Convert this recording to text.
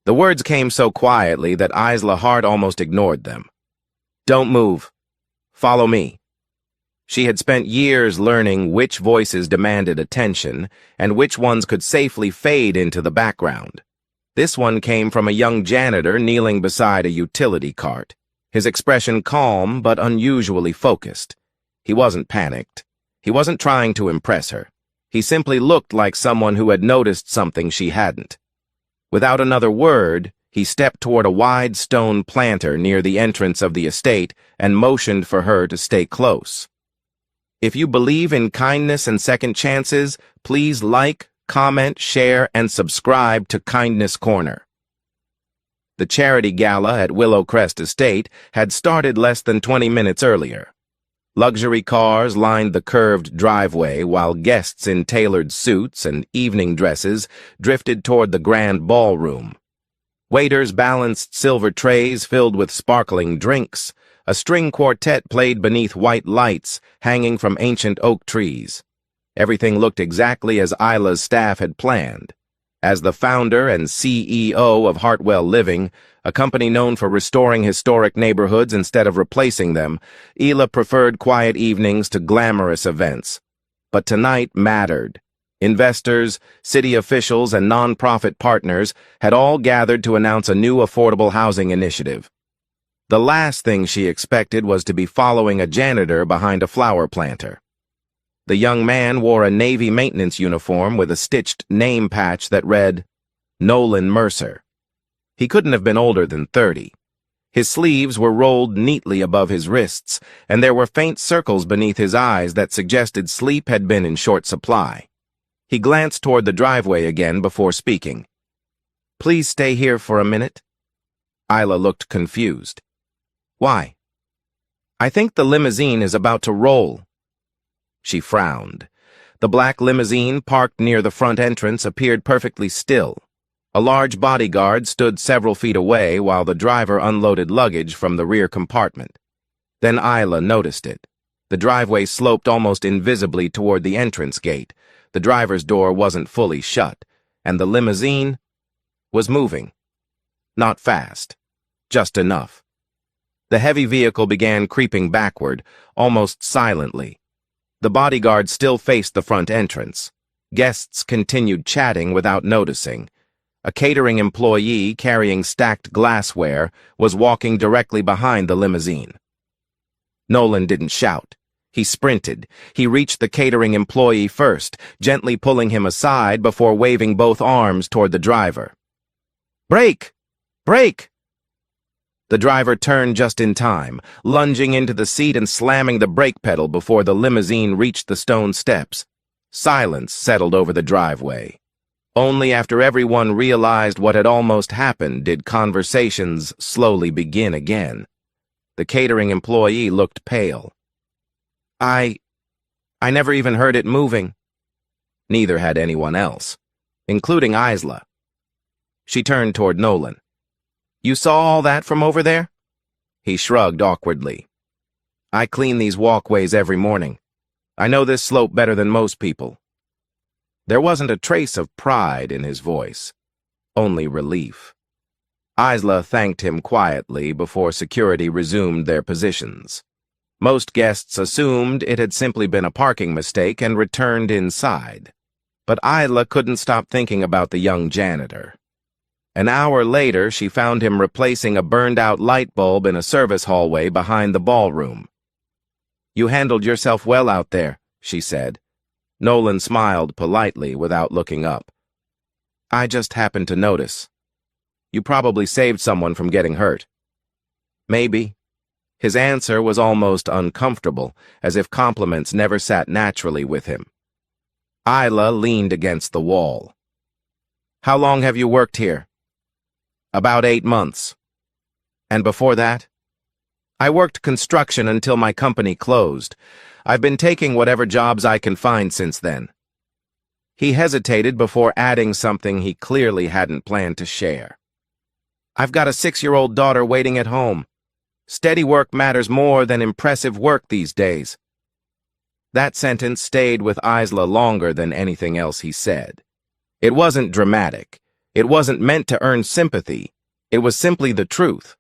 The words came so quietly that Isla Hart almost ignored them. "Don't move. Follow me." She had spent years learning which voices demanded attention and which ones could safely fade into the background. This one came from a young janitor kneeling beside a utility cart, his expression calm but unusually focused. He wasn't panicked. He wasn't trying to impress her. He simply looked like someone who had noticed something she hadn't. Without another word, he stepped toward a wide stone planter near the entrance of the estate and motioned for her to stay close. If you believe in kindness and second chances, please like, comment, share, and subscribe to Kindness Corner. The charity gala at Willow Crest Estate had started less than 20 minutes earlier. Luxury cars lined the curved driveway while guests in tailored suits and evening dresses drifted toward the grand ballroom. Waiters balanced silver trays filled with sparkling drinks. A string quartet played beneath white lights hanging from ancient oak trees. Everything looked exactly as Isla's staff had planned. As the founder and CEO of Hartwell Living, a company known for restoring historic neighborhoods instead of replacing them, Isla preferred quiet evenings to glamorous events. But tonight mattered. Investors, city officials, and nonprofit partners had all gathered to announce a new affordable housing initiative. The last thing she expected was to be following a janitor behind a flower planter. The young man wore a Navy maintenance uniform with a stitched name patch that read, Nolan Mercer. He couldn't have been older than 30. His sleeves were rolled neatly above his wrists, and there were faint circles beneath his eyes that suggested sleep had been in short supply. He glanced toward the driveway again before speaking. "Please stay here for a minute." Isla looked confused. "Why?" "I think the limousine is about to roll." She frowned. The black limousine parked near the front entrance appeared perfectly still. A large bodyguard stood several feet away while the driver unloaded luggage from the rear compartment. Then Isla noticed it. The driveway sloped almost invisibly toward the entrance gate. The driver's door wasn't fully shut, and the limousine was moving. Not fast, just enough. The heavy vehicle began creeping backward, almost silently. The bodyguard still faced the front entrance. Guests continued chatting without noticing. A catering employee carrying stacked glassware was walking directly behind the limousine. Nolan didn't shout. He sprinted. He reached the catering employee first, gently pulling him aside before waving both arms toward the driver. "Brake! Brake!" The driver turned just in time, lunging into the seat and slamming the brake pedal before the limousine reached the stone steps. Silence settled over the driveway. Only after everyone realized what had almost happened did conversations slowly begin again. The catering employee looked pale. I never even heard it moving." Neither had anyone else, including Isla. She turned toward Nolan. "You saw all that from over there?" He shrugged awkwardly. "I clean these walkways every morning. I know this slope better than most people." There wasn't a trace of pride in his voice, only relief. Isla thanked him quietly before security resumed their positions. Most guests assumed it had simply been a parking mistake and returned inside. But Isla couldn't stop thinking about the young janitor. An hour later, she found him replacing a burned-out light bulb in a service hallway behind the ballroom. "You handled yourself well out there," she said. Nolan smiled politely without looking up. "I just happened to notice. You probably saved someone from getting hurt." "Maybe." His answer was almost uncomfortable, as if compliments never sat naturally with him. Isla leaned against the wall. "How long have you worked here?" "About 8 months. "And before that?" "I worked construction until my company closed. I've been taking whatever jobs I can find since then." He hesitated before adding something he clearly hadn't planned to share. "I've got a 6-year-old daughter waiting at home. Steady work matters more than impressive work these days." That sentence stayed with Isla longer than anything else he said. It wasn't dramatic. It wasn't meant to earn sympathy. It was simply the truth.